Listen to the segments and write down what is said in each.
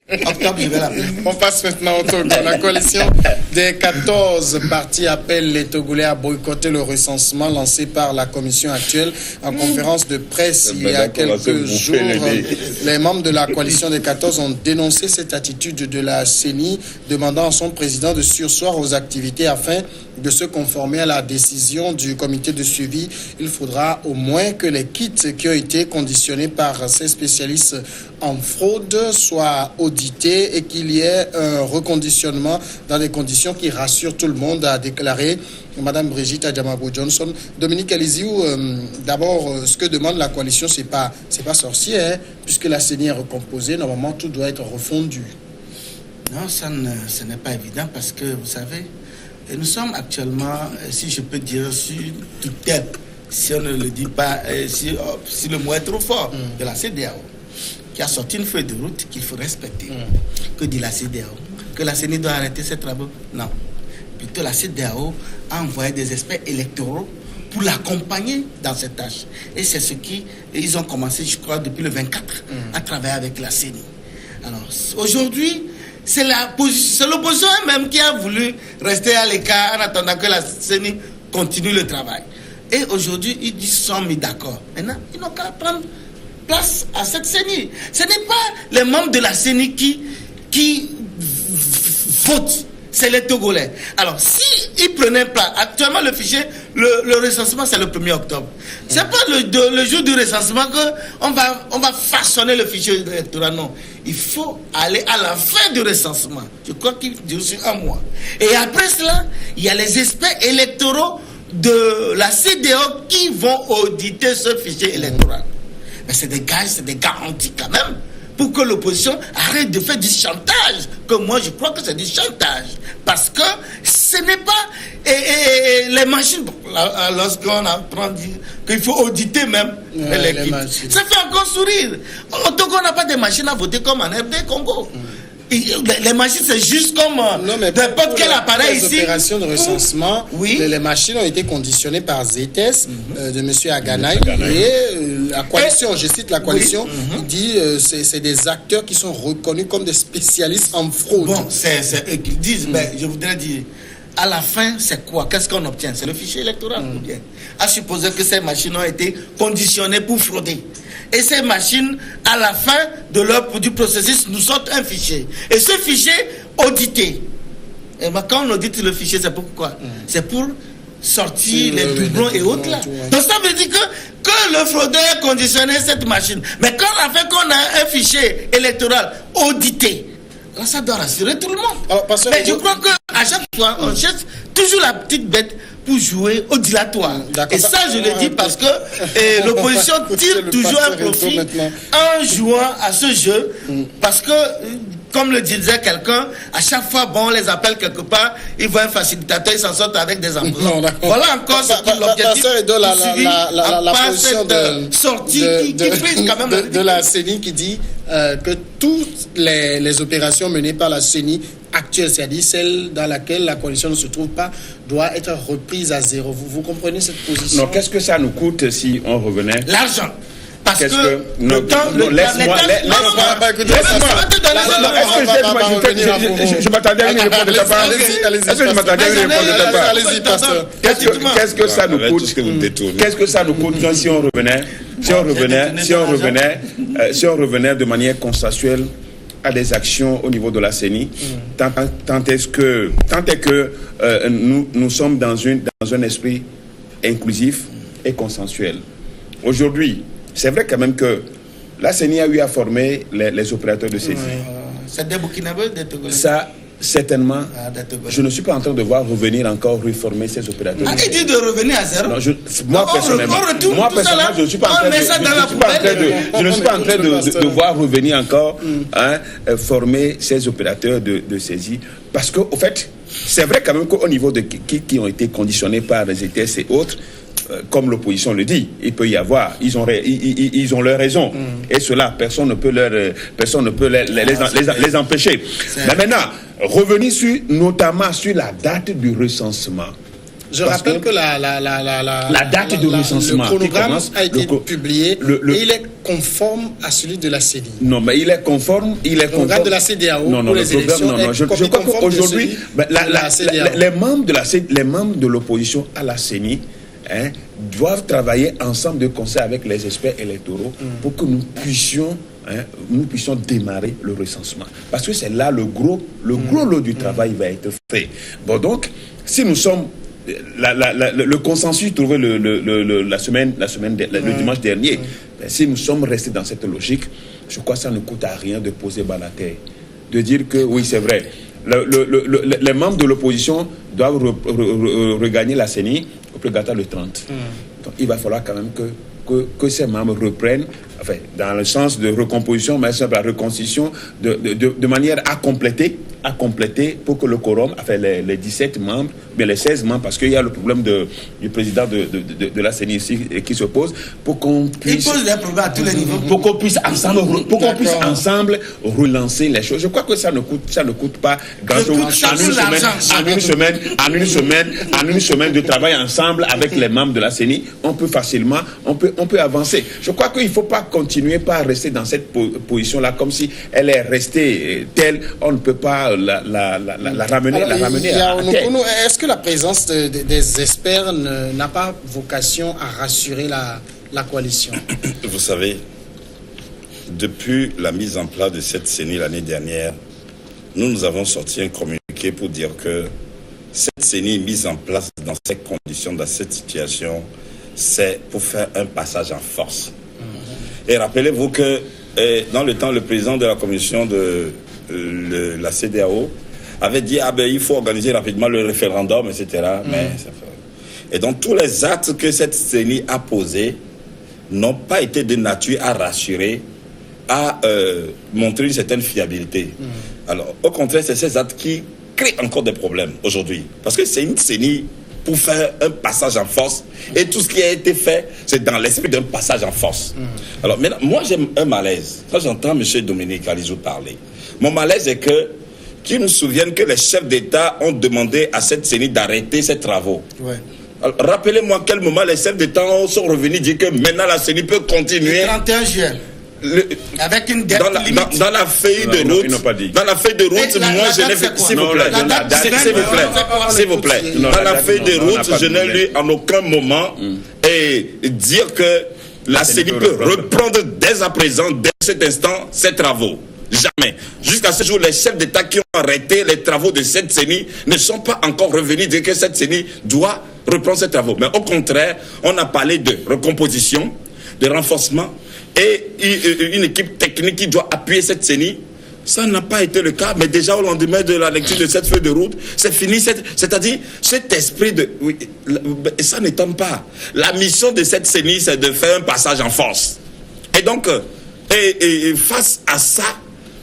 Octobre, je vais l'appeler. On passe maintenant au Togo. La coalition des 14 partis appelle les Togolais à boycotter le recensement lancé par la commission actuelle. En conférence de presse il y a quelques jours, les membres de la coalition des 14 ont dénoncé cette attitude de la CENI, demandant à son président de surseoir aux activités afin de se conformer à la décision du comité de suivi. Il faudra au moins que les kits qui ont été conditionnés par ces spécialistes en fraude soient audités et qu'il y ait un reconditionnement dans des conditions qui rassurent tout le monde, a déclaré Madame Brigitte Adjamabo Johnson. Dominique Eliziou, d'abord, ce que demande la coalition, c'est pas sorcier, hein, puisque la CENI est recomposée, normalement tout doit être refondu. Non, ce n'est pas évident parce que, vous savez, nous sommes actuellement, si je peux dire, sur tutelle, si on ne le dit pas, si le mot est trop fort, de la CEDEAO, qui a sorti une feuille de route qu'il faut respecter. Que dit la CEDEAO? Que la CENI doit arrêter ses travaux? Non. Plutôt la CEDEAO a envoyé des experts électoraux pour l'accompagner dans cette tâche. Et c'est ce qu'ils ont commencé, je crois, depuis le 24, à travailler avec la CENI. Alors, aujourd'hui, c'est l'opposition elle-même qui a voulu rester à l'écart en attendant que la CENI continue le travail. Et aujourd'hui, ils sont mis d'accord. Maintenant, ils n'ont qu'à prendre place à cette CENI. Ce n'est pas les membres de la CENI qui votent, c'est les Togolais. Alors, s'ils prenaient place, actuellement le fichier, le recensement, c'est le 1er octobre. C'est pas le jour du recensement qu'on va façonner le fichier électoral, non. Il faut aller à la fin du recensement. Je crois qu'il dure sur un mois. Et après cela, il y a les experts électoraux de la CEDEAO qui vont auditer ce fichier électoral. Mais c'est des garanties quand même, pour que l'opposition arrête de faire du chantage. Que moi, je crois que c'est du chantage. Parce que ce n'est pas... les machines, lorsqu'on apprend qu'il faut auditer même les kits, ça fait encore sourire. Au Togo, on n'a pas de machines à voter comme en RD Congo. Les machines, c'est juste comme n'importe quel appareil ici. Les opérations de recensement, les machines ont été conditionnées par ZETES de M. Aganaï. Et la coalition, je cite la coalition, dit c'est des acteurs qui sont reconnus comme des spécialistes en fraude. Bon, c'est eux qui disent, mais je voudrais dire, à la fin, c'est quoi? Qu'est-ce qu'on obtient? C'est le fichier électoral ou bien? À supposer que ces machines ont été conditionnées pour frauder. Et ces machines, à la fin du processus, nous sortent un fichier. Et ce fichier, audité. Et quand on audite le fichier, c'est pourquoi? C'est pour sortir les doublons et autres là. Donc ça veut dire que le fraudeur conditionnait cette machine. Mais quand on a fait qu'on a un fichier électoral audité, alors ça doit rassurer tout le monde. Alors, mais je crois qu'à chaque fois, on cherche toujours la petite bête pour jouer au dilatoire. Et ça, je le dis parce que l'opposition tire toujours un profit en jouant à ce jeu. Parce que, comme le disait quelqu'un, à chaque fois, on les appelle quelque part, ils voient un facilitateur, ils s'en sortent avec des emplois. Voilà encore l'objectif la position de sortie qui prise quand même de la CENI qui dit que toutes les opérations menées par la CENI actuelle, c'est-à-dire celle dans laquelle la coalition ne se trouve pas, doit être reprise à zéro. Vous comprenez cette position? Non, qu'est-ce que ça nous coûte si on revenait? L'argent. Parce que laisse-moi. Je m'attendais à une réponse de ta part. Est-ce que je m'attendais à une réponse de ta part? Allez-y, pasteur. Qu'est-ce que ça nous coûte? Qu'est-ce que ça nous coûte si on revenait de manière consensuelle à des actions au niveau de la CENI, tant est que nous sommes dans un esprit inclusif et consensuel. Aujourd'hui, c'est vrai quand même que la CENI a eu à former les opérateurs de saisie. C'est des Burkinabés, des Togolais. Ça, certainement, je ne suis pas en train de voir revenir encore reformer ces opérateurs. Il dit de revenir à zéro. Non, moi personnellement, je ne suis pas en train de voir revenir encore former ces opérateurs de saisie. Parce qu'au fait, c'est vrai quand même qu'au niveau de qui ont été conditionnés par les ETS et autres, comme l'opposition le dit, il peut y avoir, ils ont leur raison. Et cela, personne ne peut les empêcher. Mais maintenant, revenir notamment sur la date du recensement. Je rappelle que la date de recensement, le chronogramme a été publié et il est conforme à celui de la CENI. Non, mais il est conforme. Le chronogramme de la CEDEAO pour les élections. Je crois qu'aujourd'hui, les membres de l'opposition à la CENI doivent travailler ensemble de concert avec les experts électoraux pour que nous puissions démarrer le recensement. Parce que c'est là le gros lot du travail va être fait. Bon, donc, si nous sommes... le consensus trouvé le dimanche dernier, si nous sommes restés dans cette logique, je crois que ça ne coûte à rien de poser bas la terre. De dire que, oui, c'est vrai, les membres de l'opposition doivent regagner la CENI au plus tard le 30. Donc, il va falloir quand même que ces membres reprennent, enfin, dans le sens de recomposition, mais la reconstitution, de manière à compléter pour que le quorum, enfin les 17 membres, bien les 16 membres, parce qu'il y a le problème du président de la CENI ici qui se pose, pour qu'on puisse... Il pose des problèmes à tous les niveaux. Pour qu'on puisse ensemble relancer les choses. Je crois que ça ne coûte pas grand-chose. En une semaine de travail ensemble avec les membres de la CENI, on peut facilement, on peut avancer. Je crois qu'il ne faut pas continuer par rester dans cette position-là comme si elle est restée telle, on ne peut pas la ramener à terre. Est-ce que la présence des experts n'a pas vocation à rassurer la coalition? Vous savez, depuis la mise en place de cette CENI l'année dernière, nous avons sorti un communiqué pour dire que cette CENI mise en place dans ces conditions, dans cette situation, c'est pour faire un passage en force. Et rappelez-vous que dans le temps, le président de la commission de la CEDEAO avait dit il faut organiser rapidement le référendum, etc. Et donc tous les actes que cette CENI a posés n'ont pas été de nature à rassurer, à montrer une certaine fiabilité. Alors au contraire, c'est ces actes qui créent encore des problèmes aujourd'hui. Parce que c'est une CENI pour faire un passage en force. Et tout ce qui a été fait, c'est dans l'esprit d'un passage en force. Alors maintenant, moi j'ai un malaise. Quand j'entends M. Dominique Alizou parler, mon malaise est qu'ils nous souviennent que les chefs d'État ont demandé à cette CENI d'arrêter ses travaux. Alors, rappelez-moi à quel moment les chefs d'État sont revenus dire que maintenant la CENI peut continuer. Le 31 juin. Avec une dette limite. Dans la feuille de route, dans la feuille de route, moi je n'ai fait, s'il vous plaît, dans la feuille de route, je n'ai lu en aucun moment et dire que la CENI peut reprendre dès à présent, dès cet instant, ses travaux. Jamais. Jusqu'à ce jour, les chefs d'État qui ont arrêté les travaux de cette CENI ne sont pas encore revenus dire que cette CENI doit reprendre ses travaux. Mais au contraire, on a parlé de recomposition, de renforcement et une équipe technique qui doit appuyer cette CENI. Ça n'a pas été le cas, mais déjà au lendemain de la lecture de cette feuille de route, c'est fini. C'est-à-dire, cet esprit de... Oui, ça n'étonne pas. La mission de cette CENI, c'est de faire un passage en force. Et donc, et face à ça,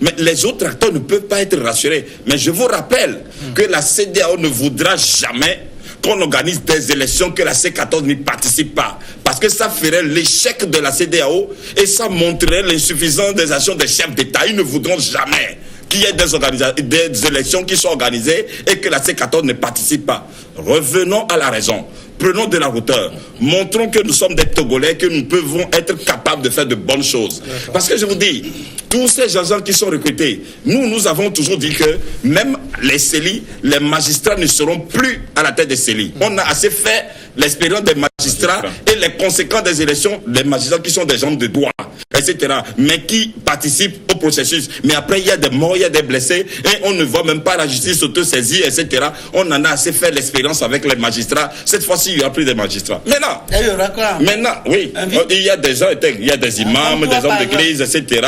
mais les autres acteurs ne peuvent pas être rassurés. Mais je vous rappelle que la CEDEAO ne voudra jamais qu'on organise des élections que la C14 n'y participe pas. Parce que ça ferait l'échec de la CEDEAO et ça montrerait l'insuffisance des actions des chefs d'État. Ils ne voudront jamais qu'il y ait des élections qui soient organisées et que la C14 ne participe pas. Revenons à la raison. Prenons de la hauteur. Montrons que nous sommes des Togolais, que nous pouvons être capables de faire de bonnes choses. Parce que je vous dis, tous ces gens qui sont recrutés, nous avons toujours dit que même les CELI, les magistrats ne seront plus à la tête des CELI. On a assez fait l'expérience des magistrats et les conséquences des élections, les magistrats qui sont des gens de droit, etc., mais qui participent au processus. Mais après, il y a des morts, il y a des blessés, et on ne voit même pas la justice s'auto-saisir, etc. On en a assez fait l'expérience avec les magistrats. Cette fois-ci, il n'y aura plus de magistrats. Maintenant, il y aura quoi? Maintenant, oui, il y a des gens, il y a des imams, des hommes d'église, etc.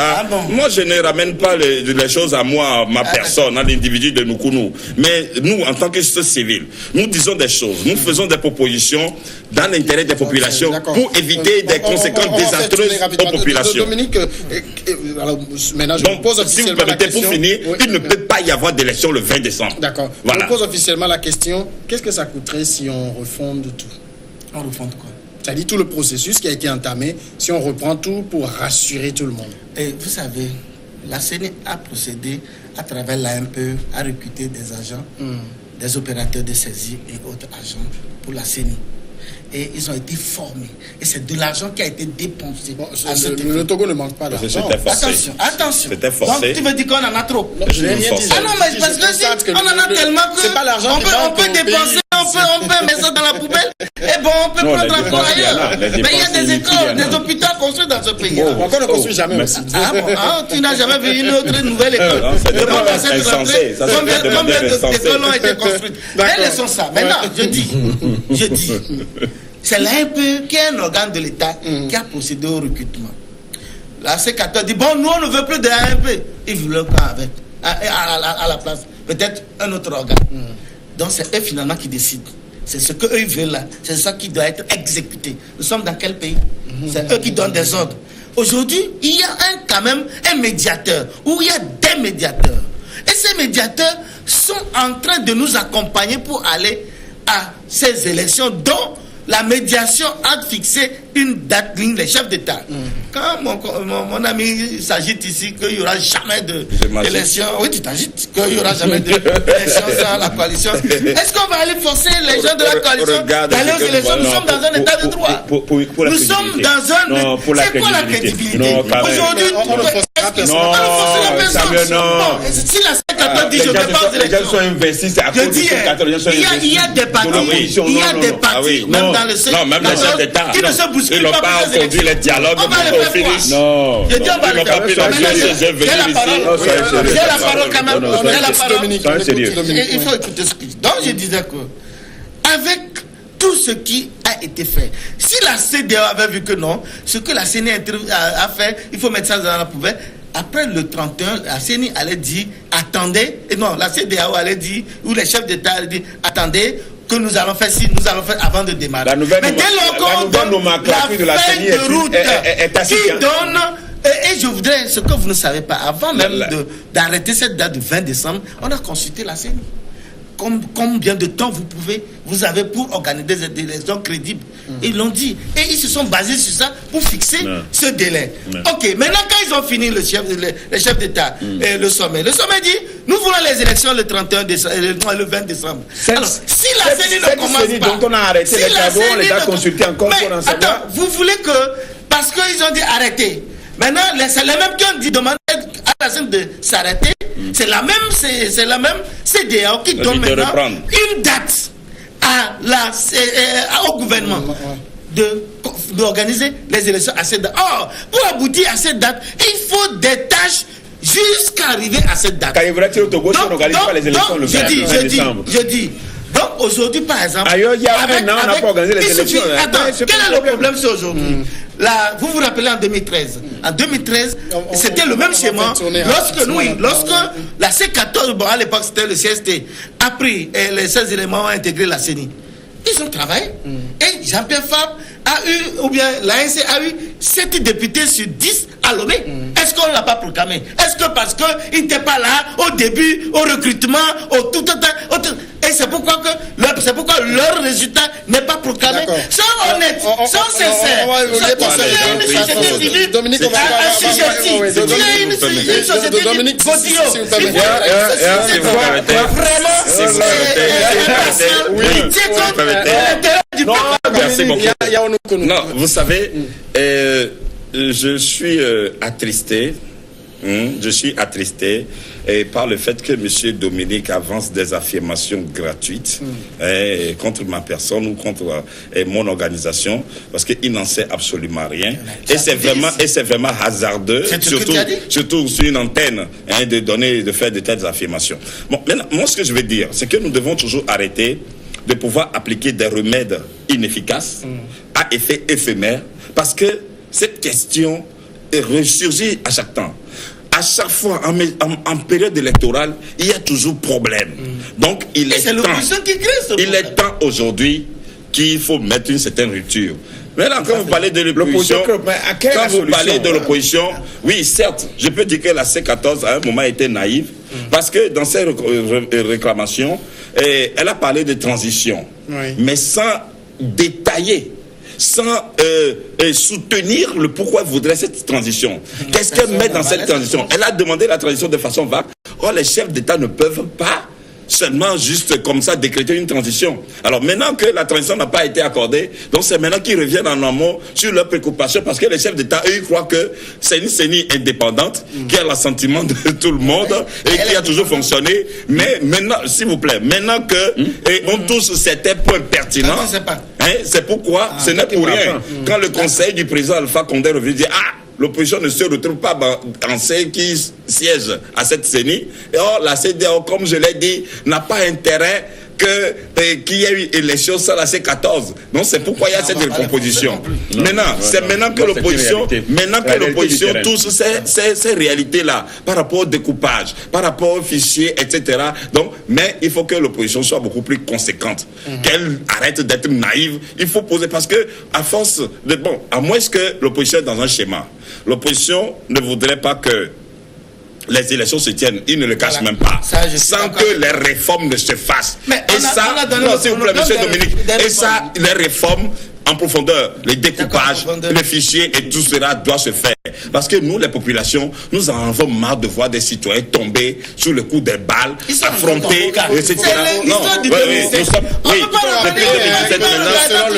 Moi, je ne ramène pas les choses à moi, à ma personne, à l'individu de Nukunu. Mais nous, en tant que société civile, nous disons des choses, nous faisons des propositions dans l'intérêt des populations pour éviter des conséquences désastreuses aux populations. Dominique, alors, maintenant, je vous pose officiellement la question. Pour finir, il ne peut pas y avoir d'élection le 20 décembre. D'accord. Voilà. Je vous pose officiellement la question, qu'est-ce que ça coûterait si on refonde tout? On refonde quoi? C'est-à-dire tout le processus qui a été entamé, si on reprend tout pour rassurer tout le monde. Et vous savez, la CENI a procédé à travers l'AMPE à recruter des agents, des opérateurs de saisie et autres agents pour la CENI. Et ils ont été formés. Et c'est de l'argent qui a été dépensé. Bon, le Togo ne manque pas d'argent. Attention. C'était forcé. Donc tu veux dire qu'on en a trop? Non, je n'ai rien dit. Ah non, mais parce que si on en a tellement que c'est pas l'argent on peut dépenser, on peut mettre ça dans la poubelle. Et bon, on peut prendre encore ailleurs. Mais il y a des écoles, des hôpitaux construits dans ce pays. Encore ne construit jamais aussi. Ah bon, tu n'as jamais vu une autre nouvelle école? Demande à cette rentrée combien d'écoles ont été construites. Mais laissons ça. Maintenant, je dis. C'est l'AMP qui est un organe de l'État qui a procédé au recrutement. La C14 dit, bon, nous on ne veut plus de l'AMP. Ils voulaient quoi avec à la place? Peut-être un autre organe. Donc c'est eux finalement qui décident. C'est ce qu'eux ils veulent là. C'est ça qui doit être exécuté. Nous sommes dans quel pays? C'est eux qui donnent des ordres. Aujourd'hui, il y a quand même un médiateur, ou il y a des médiateurs. Et ces médiateurs sont en train de nous accompagner pour aller à ces élections dont la médiation a fixé une date ligne, les chefs d'État. Quand mon ami s'agite ici qu'il n'y aura jamais d'élection, oui, tu t'agites, qu'il n'y aura jamais d'élection sans la coalition. Est-ce qu'on va aller forcer les gens de la coalition d'aller aux élections? Nous sommes dans un état de droit. Nous sommes dans un... C'est quoi la crédibilité? Aujourd'hui, non, si la C14 dit je ne vais pas aux élections, je dis, il y a des partis, même dans le non, même les chefs d'État, qui ne se bousculent ils n'ont pas conduit les dialogues on va le faire quoi? Non. Je dis on va le faire. J'ai la parole quand même. J'ai la parole. Il faut écouter ce qu'il dit. Donc je disais que avec tout ce qui a été fait, si la CEDEAO avait vu que non, ce que la CENI a fait, il faut mettre ça dans la poubelle. Après le 31, la CENI allait dire attendez, et non, la CEDEAO allait dire, ou les chefs d'État allaient dire attendez, que nous allons faire si nous allons faire avant de démarrer. Mais dès lors qu'on donne la feuille de route qui donne, et je voudrais, ce que vous ne savez pas, avant même d'arrêter cette date du 20 décembre, on a consulté la CENI. Combien de temps vous avez pour organiser des élections crédibles? Ils l'ont dit. Et ils se sont basés sur ça pour fixer ce délai. Ok, maintenant quand ils ont fini les chefs d'État et le sommet dit, nous voulons les élections le 31 décembre, le 20 décembre. Alors, si la CENI ne commence pas... Donc on a arrêté les travaux, on les a consultés encore pour en savoir. Attends, vous voulez que... Parce qu'ils ont dit arrêter. Maintenant, c'est les mêmes qui ont dit demander à la CENI de s'arrêter. C'est la même CEDEAO qui donne maintenant une date au gouvernement d'organiser les élections à cette date. Or, pour aboutir à cette date, il faut des tâches jusqu'à arriver à cette date. Qu'arriverait-il au Togo si on n'organise pas les élections le 20 décembre? Je dis. Donc aujourd'hui, par exemple... Ailleurs, il y a un an, on n'a pas organisé les élections. Attends, quel est le problème c'est aujourd'hui? Vous vous rappelez en 2013. En 2013, c'était le même schéma. Lorsque la C14, bon, à l'époque c'était le CST, a pris les 16 éléments, ont intégré la CENI. Ils ont travaillé. Et Jean-Pierre Fabre a eu, ou bien l'ANC a eu 7 députés sur 10 à Lomé. Est-ce qu'on ne l'a pas proclamé? Est-ce que parce qu'il n'était pas là au début, au recrutement, et c'est pourquoi leur résultat n'est pas proclamé? Sois honnête, sois sincère. Dominique, on va une société Dominique Godillot. Merci beaucoup. Non, vous savez, je suis attristé. Je suis attristé par le fait que M. Dominique avance des affirmations gratuites contre ma personne ou contre mon organisation, parce qu'il n'en sait absolument rien. Et c'est vraiment hasardeux, surtout sur une antenne, de faire de telles affirmations. Bon, maintenant, moi, ce que je veux dire, c'est que nous devons toujours arrêter de pouvoir appliquer des remèdes inefficaces à effet éphémère, parce que cette question ressurgit à chaque temps. À chaque fois, en période électorale, il y a toujours problème. Donc, il est temps aujourd'hui qu'il faut mettre une certaine rupture. Maintenant, quand vous parlez de l'opposition, oui, certes, je peux dire que la C14 à un moment était naïve, parce que dans ses réclamations, elle a parlé de transition, mais sans détailler, sans soutenir le pourquoi elle voudrait cette transition. Qu'est-ce qu'elle met dans cette transition? Elle a demandé la transition de façon vague. Or, les chefs d'État ne peuvent pas seulement juste comme ça décréter une transition. Alors maintenant que la transition n'a pas été accordée, donc c'est maintenant qu'ils reviennent en amont sur leurs préoccupations, parce que les chefs d'État, eux, ils croient que c'est une CENI indépendante, qui a l'assentiment de tout le monde et qui a toujours fonctionné. Mais maintenant, s'il vous plaît, maintenant que on touche certains points pertinents, c'est pourquoi ce n'est pour rien. Quand le conseil du président Alpha Condé revient dire l'opposition ne se retrouve pas dans ceux qui siègent à cette CENI. Et or, la CEDEAO, comme je l'ai dit, n'a pas intérêt qu'il y ait eu élection sur la C14. Donc c'est pourquoi il y a cette recomposition. Maintenant, c'est maintenant que l'opposition touche ces réalités-là, par rapport au découpage, par rapport aux fichiers, etc. Donc, mais il faut que l'opposition soit beaucoup plus conséquente, qu'elle arrête d'être naïve. Il faut poser, parce que à force de à moins que l'opposition est dans un schéma, l'opposition ne voudrait pas que les élections se tiennent, ils ne le cachent même pas, sans que les réformes ne se fassent. S'il vous plaît, monsieur Dominique, et ça, les réformes en profondeur, les découpages, les fichiers et tout cela doit se faire. Parce que nous, les populations, nous en avons marre de voir des citoyens tomber sous le coup des balles, affronter, etc.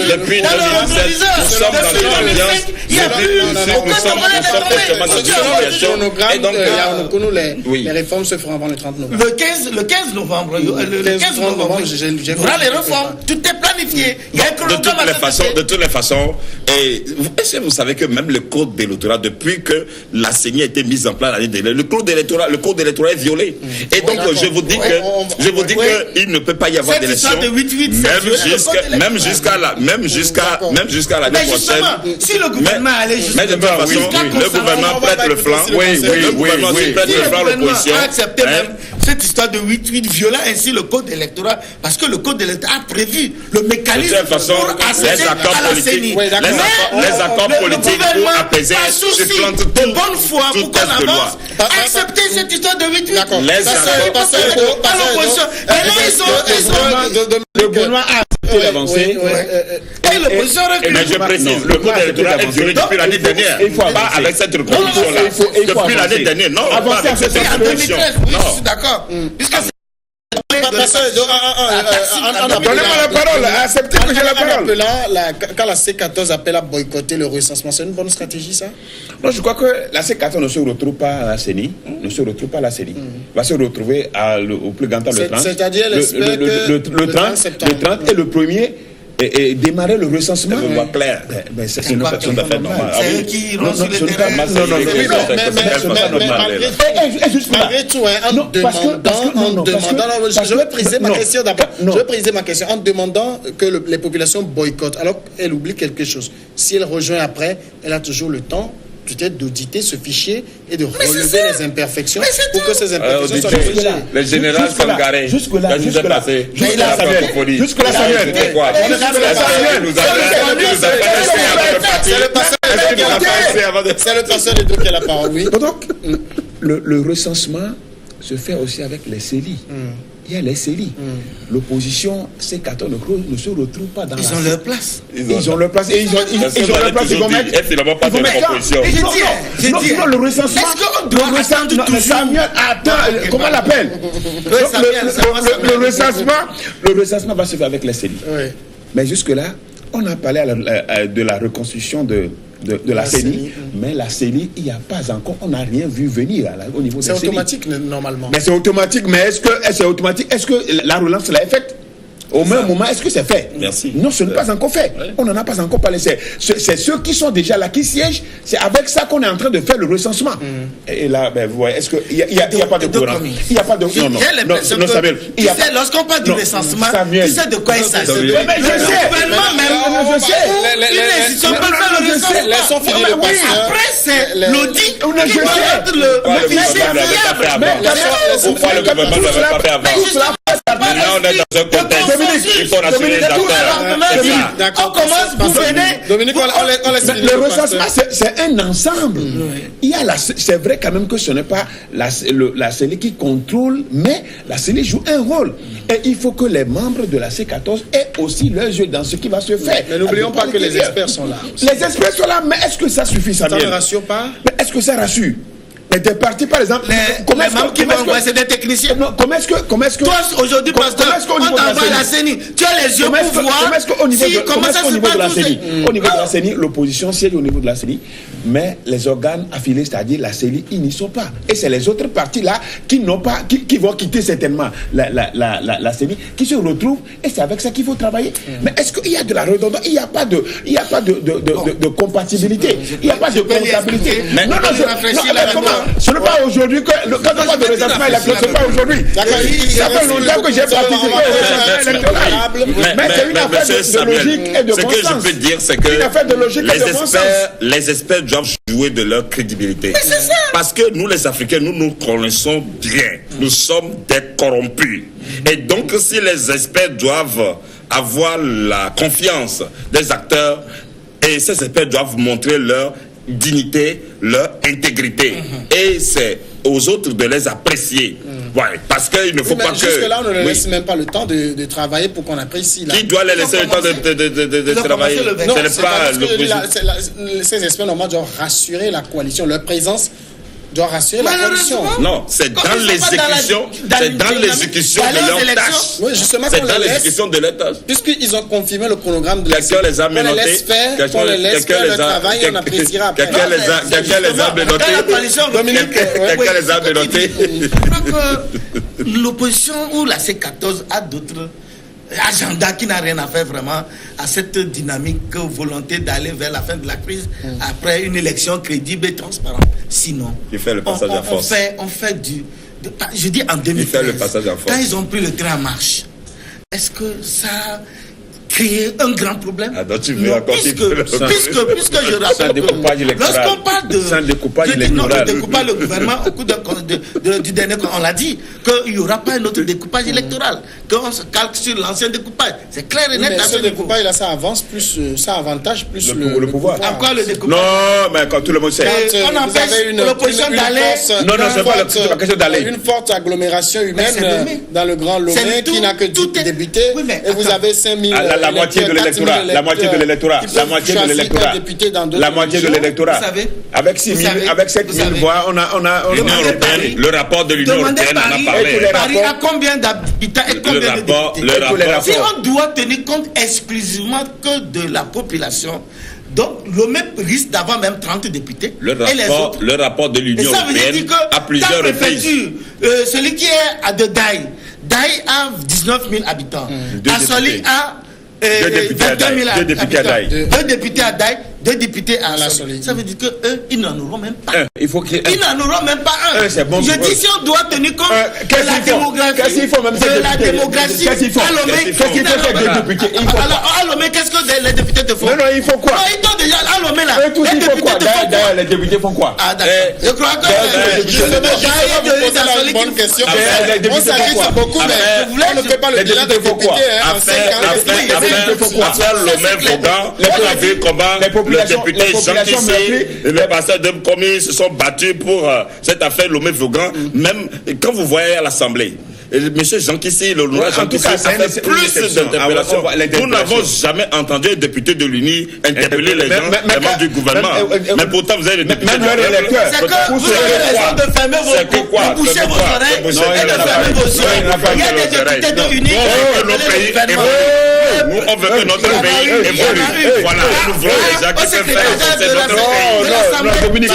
Depuis 2017, nous sommes dans une ambiance. Les réformes se feront avant le 30 novembre. Le 15 novembre, il y aura les réformes. Tout est planifié. Il y a un chronogramme. De toutes les façons, est-ce que vous savez que même le code d'électorat, depuis que la CENI a été mise en place l'année dernière, le code d'électorat est violé. Et donc, je vous dis qu'il ne peut pas y avoir d'élection, même jusqu'à l'année prochaine. Si le gouvernement allait jusqu'à de toute façon, le gouvernement prête le flanc. Le gouvernement prête le flanc à l'opposition. Accepter même cette histoire de 8-8 violant ainsi le code électoral, parce que le code électoral a prévu le mécanisme pour accéder à la CENI. Les accords politiques pour apaiser se plantent de bonne foi pour qu'on avance. Accepter cette histoire de 8-8. Le gouvernement a accepté d'avancer. Et l'opposition recule. Mais je précise, le code électoral est violé depuis l'année dernière. Pas avec cette reconduction-là. Depuis l'année dernière. Non, pas avec cette reconduction. Non, je suis d'accord. Puisque donnez-moi la parole, acceptez que j'ai la parole. Quand la C14 appelle à boycotter le recensement, c'est une bonne stratégie, ça? Non, je crois que la C14 ne se retrouve pas à la CENI, va se retrouver au plus grand temps le 30. C'est-à-dire, le 30 et le premier. Et démarrer le recensement. Je vois clair. C'est une personne d'affaires normale. C'est eux qui iront sur le terrain. Malgré tout, je vais préciser ma question d'abord. En demandant que les populations boycottent, alors qu'elle oublie quelque chose. Si elle rejoint après, elle a toujours le temps peut-être d'auditer ce fichier et de relever les imperfections pour que ces imperfections soient corrigées. Les générales sont garés. Jusque-là, Samuel. C'est le passeur de qui a la parole, oui. Donc, le recensement se fait aussi avec les CELI. Il y a les CELI. L'opposition C14 ne se retrouve pas dans Ils ont leur place. Ils ont leur place. Et ils ont leur place. Ils vont mettre. Non, le recensement. Est-ce qu'on doit attendre toujours? Samuel, attends, comment on l'appelle? Le recensement va se faire avec les CELI. Mais jusque-là, on a parlé de la reconstruction de la CENI, mais la CENI, il n'y a pas encore, on n'a rien vu venir au niveau de la CENI. C'est automatique normalement. Mais c'est automatique, mais est-ce que la relance l'a faite? Au même moment, est-ce que c'est fait? Merci. Non, ce n'est pas encore fait. On n'en a pas encore parlé. C'est ceux qui sont déjà là, qui siègent. C'est avec ça qu'on est en train de faire le recensement. Et là, vous voyez, est-ce qu'il n'y a pas de courant? Il n'y a pas de courant. Non, Samuel. Lorsqu'on parle du recensement, tu sais de quoi il s'agit. Mais je sais. Ils ne sont pas faire le recensement. Après, c'est l'audit qui va être le fichier fiable. Pourquoi le gouvernement ne l'avait pas fait avant? Maintenant, on est dans un contexte. Il faut rassurer les acteurs. On commence, vous venez. Dominique, on laisse le recensement, c'est un ensemble. C'est vrai quand même que ce n'est pas la CENI qui contrôle, mais la CENI joue un rôle. Et il faut que les membres de la C14 aient aussi leurs yeux dans ce qui va se faire. Mais n'oublions pas que les experts sont là. Les experts sont là, mais est-ce que ça suffit, Samuel? Ça ne rassure pas? Mais est-ce que ça rassure? Mais des partis, par exemple, les membres qui vont envoyer, c'est des techniciens. Comment est-ce que toi, aujourd'hui, pasteur, on t'envoie la CENI. Tu as les yeux pour voir comment ça se passe. Au niveau de la CENI, l'opposition siège au niveau de la CENI, mais les organes affiliés, c'est-à-dire la CENI, ils n'y sont pas. Et c'est les autres partis là qui n'ont pas, qui vont quitter certainement la CENI, qui se retrouvent, et c'est avec ça qu'il faut travailler. Mais est-ce qu'il y a de la redondance? Il n'y a pas de compatibilité. Il n'y a pas de comptabilité. Non, ce n'est pas aujourd'hui que quand on parle de rétablissement électoral, ce n'est pas aujourd'hui. Ça fait longtemps que j'ai participé au rétablissement électoral. Mais c'est une affaire de logique et de bon sens. Ce que je peux dire, c'est que les experts doivent jouer de leur crédibilité. Parce que nous, les Africains, nous connaissons bien. Nous sommes des corrompus. Et donc, si les experts doivent avoir la confiance des acteurs, et ces experts doivent montrer leur dignité, leur intégrité. Et c'est aux autres de les apprécier. Ouais, parce qu'il ne faut pas que... Jusque-là, on ne laisse même pas le temps de travailler pour qu'on apprécie. Qui doit les laisser le temps de travailler? Non, c'est pas parce que ces experts, normalement, doivent rassurer la coalition. Leur présence doit rassurer la coalition. Non, c'est dans l'exécution. C'est dans l'exécution de leur tâche. Oui, justement, c'est dans l'exécution de leur tâche. Puisqu'ils ont confirmé le chronogramme de quelqu'un les a menottés. On les laisse faire le travail et on appréciera après. Quelqu'un les a menottés. Quelqu'un les a menottés. L'opposition ou la C14 a d'autres agenda qui n'a rien à faire vraiment à cette dynamique, volonté d'aller vers la fin de la crise après une élection crédible et transparente. Sinon, il fait le passage en force. On fait je dis en 2013, quand ils ont pris le train en marche, est-ce que ça a créé un grand problème? Tu veux puisque je rappelle que lorsqu'on parle de découpage le gouvernement au cours du dernier, on l'a dit qu'il n'y aura pas un autre découpage électoral, qu'on se calque sur l'ancien découpage. C'est clair et net. Mais ce découpage là, ça avance plus, ça avantage plus le pouvoir. Encore le découpage. Non, mais quand tout le monde sait. On empêche l'opposition d'aller. Non, c'est pas la question d'aller. Une forte agglomération humaine dans le Grand Lomé qui n'a que 10 députés et vous avez 5000. La moitié de l'électorat, la moitié de l'électorat, la moitié de l'électorat. Avec 6 000, avec 7 000 voix, on a l'Union européenne, le rapport de l'Union européenne en a parlé. Paris a combien d'habitants et combien de députés? Si on doit tenir compte exclusivement que de la population, donc Lomé risque d'avoir même 30 députés. Le rapport de l'Union européenne a plusieurs reprises. Celui qui est à Daï a 19 000 habitants. Assoli a 22 000 habitants. 2 députés à Daï, 2 députés à la Solide. Ça veut dire qu'eux, ils n'en auront même pas. Il faut qu'ils n'en auront même pas un. C'est bon. Je dis si on doit tenir compte de la démographie. Qu'est-ce qu'il faut même Qu'est-ce qu'il faut faire des députés? Alors, à Lomé, qu'est-ce que les députés te font? Non, il faut quoi? Ils t'ont déjà à Lomé là. Les députés font quoi? D'ailleurs, les députés font quoi? Ah, d'accord. Je crois que je vais vous poser une bonne question. On s'agisse beaucoup, mais on ne fait pas le bilan des députés en 5 ans. Lomé-Vauban, on a vu comment le député Jean Kissé et le pasteur de Komi se sont battus pour cette affaire Lomé-Vauban. Même quand vous voyez à l'Assemblée, monsieur Jean Kissé, l'honorable Jean Kissé a fait plus d'interpellations. Nous n'avons jamais entendu un député de l'UNI interpeller les gens, les membres du gouvernement. Mais pourtant, vous avez des députés. Même leur électeur. C'est que vous avez raison de fermer vos boucher vos oreilles et de fermer vos yeux. Il y a des députés de l'UNI qui interpellent nous, on veut que notre pays évolue. Voilà, nous voulons les gens qui peuvent faire c'est notre pays. Non, Dominique,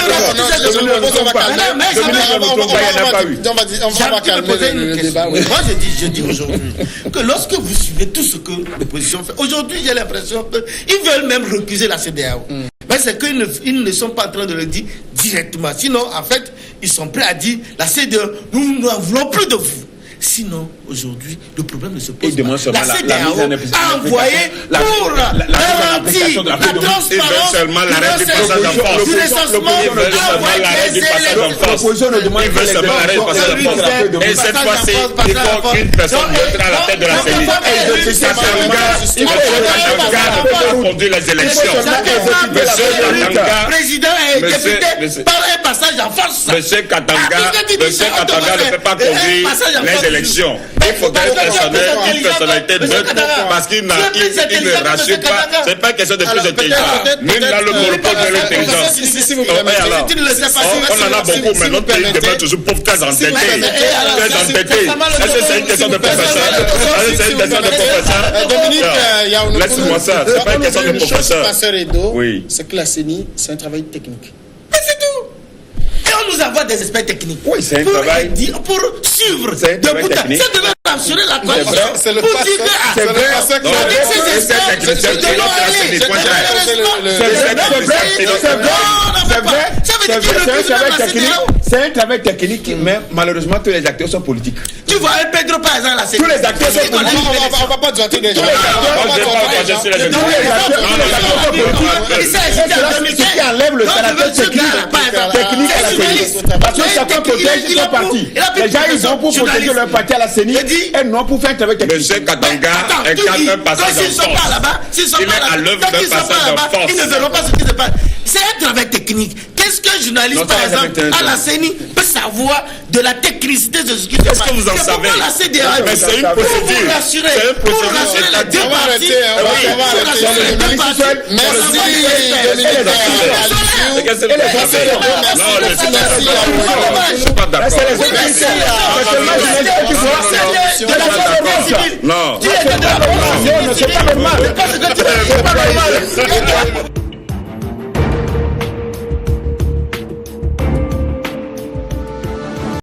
on va calmer le débat. Moi, je dis aujourd'hui que lorsque vous suivez tout ce que l'opposition fait, aujourd'hui, j'ai l'impression qu'ils veulent même recuser la CEDEAO. Mais c'est qu'ils ne sont pas en train de le dire directement. Sinon, en fait, ils sont prêts à dire la CEDEAO, nous n'en voulons plus de vous. Sinon, aujourd'hui, le problème ne se pose pas. La CEDEAO a envoyé pour garantir la transparence du recensement, l'opposition ne demande pas les et cette fois-ci, il faut qu'une personne montre à la tête de la CEDEAO. Il faut conduire les élections. Président et député par un passage en force. Monsieur Katanga ne peut pas conduire les élections. élections. Il faut qu'une personnalité neutre, parce qu'il ne rassure pas. C'est pas question de plus d'intelligence. Nul n'a le monopole de l'intelligence. Si vous permettez, on en a beaucoup, mais notre pays demeure toujours pauvre, très entêté. Très entêté. Est-ce que c'est une question de professeur? C'est une question de professeur? Dominique, laisse-moi ça. C'est pas une question de professeur. Oui. C'est que la CENI, c'est un travail technique. Mais c'est tout. Et on nous envoie des experts techniques. Oui, c'est un travail. Pour suivre. C'est un travail technique. Ça devait assurer la coalition. C'est le passé. C'est vrai. Avec ces experts, c'est un travail technique, mais malheureusement tous les acteurs sont politiques. Tu vois, Pedro par exemple, là, c'est tous les acteurs sont politiques. On va pas doiter des gens. Ce qui enlève le caractère technique à la CENI. Parce que chacun protège son parti. Les gens, ils vont pour protéger leur parti à la CENI et non pour faire un travail technique. Monsieur Katanga incarne un passage de force. Il est à l'œuvre d'un passage de force. Ils ne verront pas ce qui se passe. C'est un travail technique. Qu'est-ce qu'un journaliste, par exemple, à la CENI peut savoir de la technicité de ce qui se passe? Qu'est-ce que vous en savez? Mais c'est une procédure. Pour rassurer les deux parties. Non. C'est pas normal.